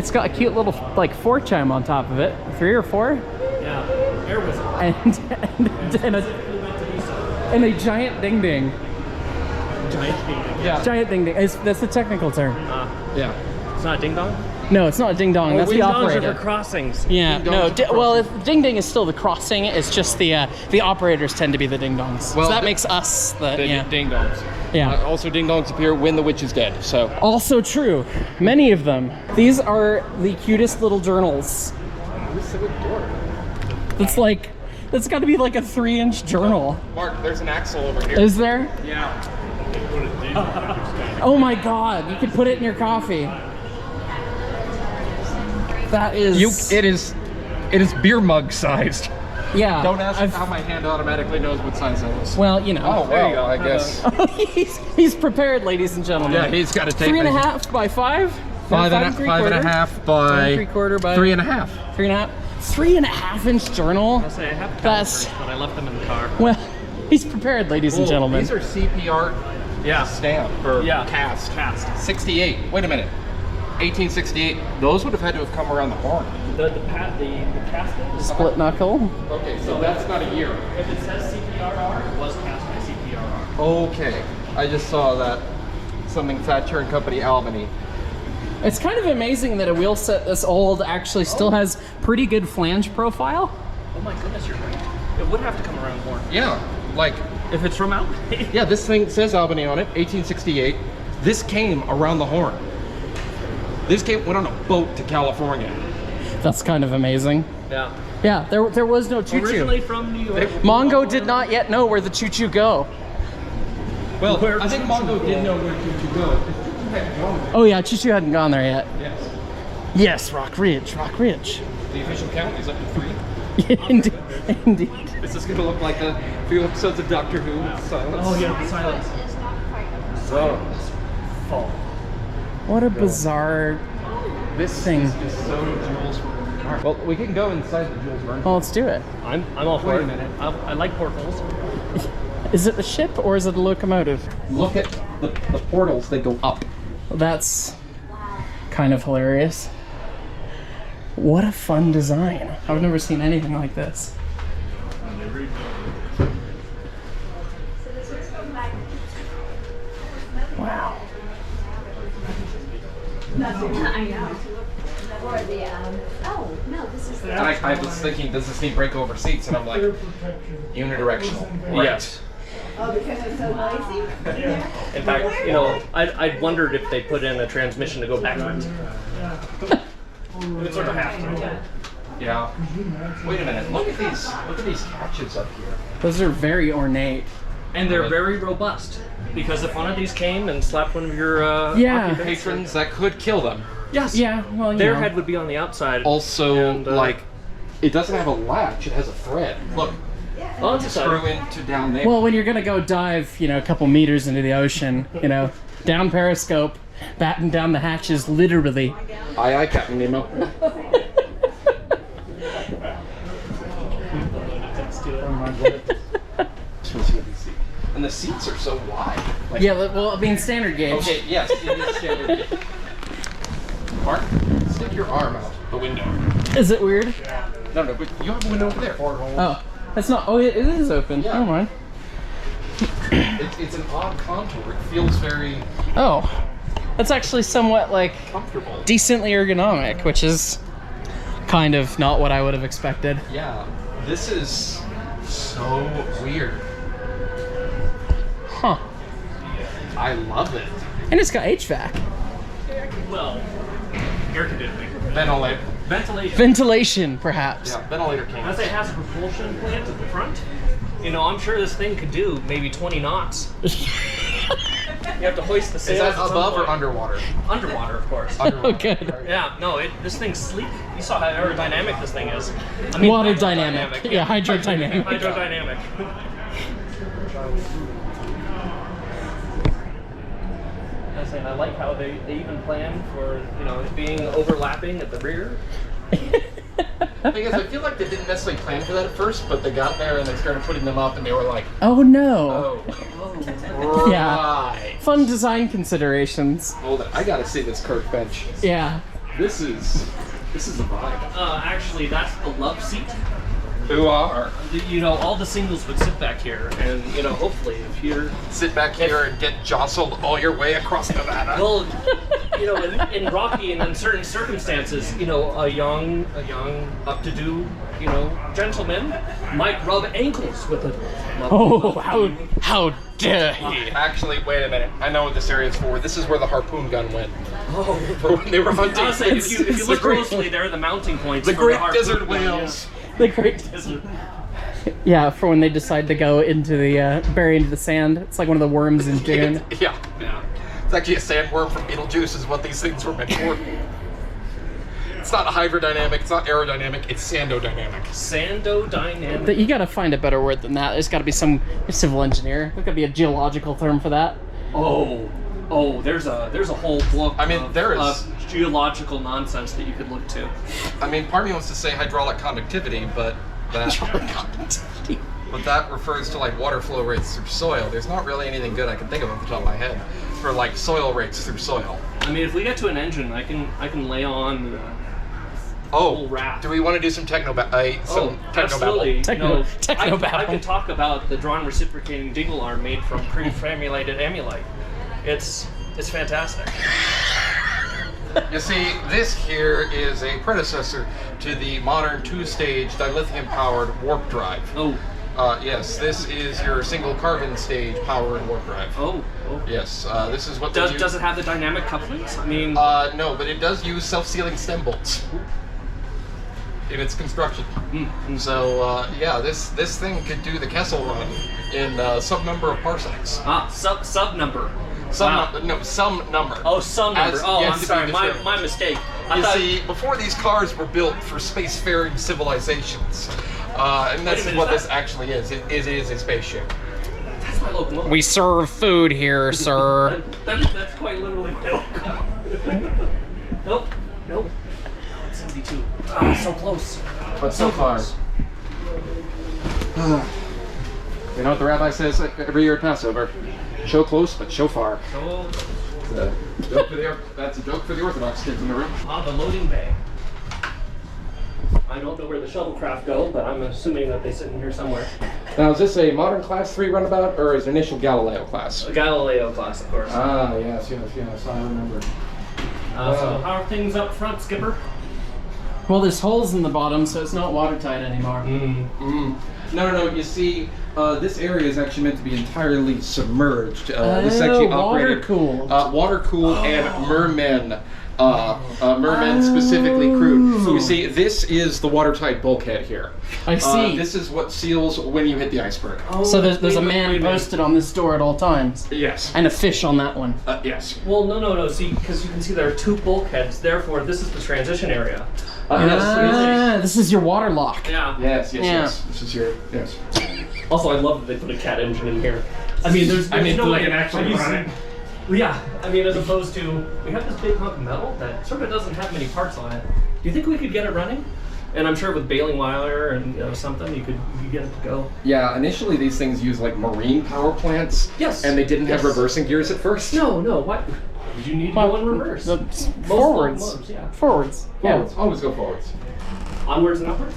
It's got a cute little like 4 chime on top of it. 3 or 4? Yeah, air whistle. And a giant ding ding. Giant ding ding. Yeah. Giant ding ding. That's the technical term. Yeah. It's not a ding dong? No, it's not a ding dong. That's the Ding dongs operator. are for crossings. Yeah, no. Well, ding ding is still the crossing. It's just the operators tend to be the ding dongs. Well, so that makes us the ding dongs. Yeah. Also, ding dongs appear when the witch is dead. So. Also true. Many of them. These are the cutest little journals. It's like, that's got to be like a 3-inch journal. Mark, there's an axle over here. Is there? Yeah. Oh my God! You could put it in your coffee. That is. It is beer mug sized. Yeah. Don't ask how my hand automatically knows what size that is. Well, you know. Oh, well, I guess. he's prepared, ladies and gentlemen. Yeah, he's got to take 3.5 by 5. 5.5 by 3/4 by 3.5. 3.5. 3.5-inch journal. I'll say I have That's. but I left them in the car. Well, he's prepared, ladies and gentlemen. These are CPR stamp or cast. 68. Wait a minute. 1868. Those would have had to have come around the horn. The casket? Split knuckle. Okay, so that's not a year. If it says CPRR, it was cast by CPRR. Okay. I just saw that. Something Thatcher and Company Albany. It's kind of amazing that a wheel set this old actually still has pretty good flange profile. Oh my goodness, you're right. It would have to come around more. Yeah, like if it's from Albany. Yeah, this thing says Albany on it, 1868. This came around the horn. This went on a boat to California. That's kind of amazing. Yeah. Yeah, there was no choo-choo. Originally from New York. Mongo did not yet know where the choo-choo go. Well, I think Mongo did know where choo-choo go. Oh yeah, choo-choo hadn't gone there yet. Yes. Yes, Rock Ridge, Rock Ridge. The official count is up to 3. Indeed. Indeed. Is this going to look like a few episodes of Doctor Who? Silence. Oh yeah, the silence. So, Fall. What a bizarre this thing. is just so Jules. Alright, well, we can go inside the Jules Verne. Well, let's do it. I'm all for Wait it. a minute. I like portals. Is it the ship or is it a locomotive? Look at the portals, they go up. That's kind of hilarious. What a fun design. I've never seen anything like this. Wow. I know. Or the, oh, no, this is the... I was thinking, does this need breakover seats? And I'm like, unidirectional. Right. Yes. Oh, because it's so noisy? In fact, you know, I wondered if they put in a transmission to go backwards. It sort of have to. Yeah. Wait a minute. Look at these hatches up here. Those are very ornate. And they're very robust. Because if one of these came and slapped one of your occupants, Patrons, that could kill them. yes, Yeah, well, you their know. head would be on the outside. Also, And, like, it doesn't have a latch, it has a thread. Look, on the side. screw into down there. Well, when you're gonna go dive, you know, a couple meters into the ocean, you know, down periscope, batten down the hatches, literally. Aye, aye, Captain Nemo. And the seats are so wide. Like, Yeah, well, I mean, standard gauge. okay, yes, it is standard. Mark, stick your arm out the window. Is it weird? No, but you have a window over there. Oh, that's not. Oh, it is open. Yeah. Never mind. It's an odd contour. It feels very Oh, that's actually somewhat like comfortable. decently ergonomic, which is kind of not what I would have expected. Yeah, this is so weird. Huh. I love it. And it's got HVAC. Well, air conditioning. Ventilator. Ventilation. Ventilation, perhaps. Yeah, ventilator king. As it has a propulsion plant at the front, you know, I'm sure this thing could do maybe 20 knots. You have to hoist the Is sails. that above or underwater? Underwater, of course. Oh, good. Yeah, no, this thing's sleek. You saw how aerodynamic this thing is. I Water dynamic. Yeah, hydrodynamic. Hydrodynamic. I like how they even plan for, you know, it being overlapping at the rear. Because I feel like they didn't necessarily plan for that at first, but they got there and they started putting them up and they were like, Oh no. oh, Yeah. right. Fun design considerations. Hold it, I gotta see this curved bench. Yeah. This is a vibe. Actually, that's the love seat. Who are? You know, all the singles would sit back here, and you know, hopefully, if you're Sit back here and get jostled all your way across Nevada. well, you know, in rocky and uncertain circumstances, you know, a young, up-to-do, you know, gentleman might rub ankles with a. Oh, how dare he! Actually, wait a minute. I know what this area is for. This is where the harpoon gun went. Oh, For when they were hunting. honestly, if you It's look the great- closely, there are the mounting points. The for great harpoon desert gun, yeah. whales. The great Desert. Yeah, for when they decide to go into the bury into the sand. It's like one of the worms in Dune. Yeah. Yeah. It's actually a sandworm from Beetlejuice is what these things were meant for. It's not hydrodynamic, it's not aerodynamic, it's sandodynamic. Sandodynamic. You gotta find a better word than that. There's gotta be some civil engineer. There could be a geological term for that. Oh, there's a whole book. I mean, there is- of geological nonsense that you could look to. I mean, part of me wants to say hydraulic conductivity, but that refers to like water flow rates through soil. There's not really anything good I can think of off the top of my head for like soil rates through soil. I mean, if we get to an engine, I can lay on. Whole raft. Do we want to do some techno Absolutely. babble? Techno I battle. can talk about the drawn reciprocating dingle arm made from pre-framulated amylite. It's fantastic. You see, this here is a predecessor to the modern two-stage dilithium-powered warp drive. Oh. Yes, this is your single carbon stage powered warp drive. Oh. Yes, this is what Does it have the dynamic couplings? I mean. No, but it does use self-sealing stem bolts in its construction. So yeah, this thing could do the Kessel run in some number of parsecs. Sub number. Some Wow. some number. Oh, some number. As Oh, yet I'm to be sorry. determined. My mistake. I You thought, see, before these cars were built for spacefaring civilizations, and this is minute, what is this actually is. It is a spaceship. that's my locomotive. We serve food here, sir. That's quite literally milk. Nope. Oh, it's 72. So close. But so far. You know what the rabbi says every year at Passover? Show close, but show far. So, That's a joke for the Orthodox kids in the room. the loading bay. I don't know where the shuttlecraft go, but I'm assuming that they sit in here somewhere. Now, is this a modern Class 3 runabout, or is it initial Galileo class? A Galileo class, of course. Ah, yes, I remember. So how are things up front, Skipper? Well, there's holes in the bottom, so it's not watertight anymore. No, you see, this area is actually meant to be entirely submerged. This is actually operated water-cooled. And mermen. Mermen specifically crewed. You see, this is the watertight bulkhead here. I see. This is what seals when you hit the iceberg. So there's a man posted on this door at all times. Yes. And a fish on that one. Yes. Well, no. See, because you can see there are two bulkheads. Therefore, this is the transition area. This is your water lock. Yeah. Yes. This is your, yes. Also, I love that they put a cat engine in here. I mean, there's no like way an actual running. Well, yeah, I mean, as opposed to we have this big hunk of metal that sort of doesn't have many parts on it. Do you think we could get it running? And I'm sure with baling wire and something, you could get it to go. Yeah, initially these things used like marine power plants. Yes. And they didn't have reversing gears at first. No. What? Did you need to go in reverse? Forwards. Most, yeah. Forwards. Forwards. Always go forwards. Onwards and upwards.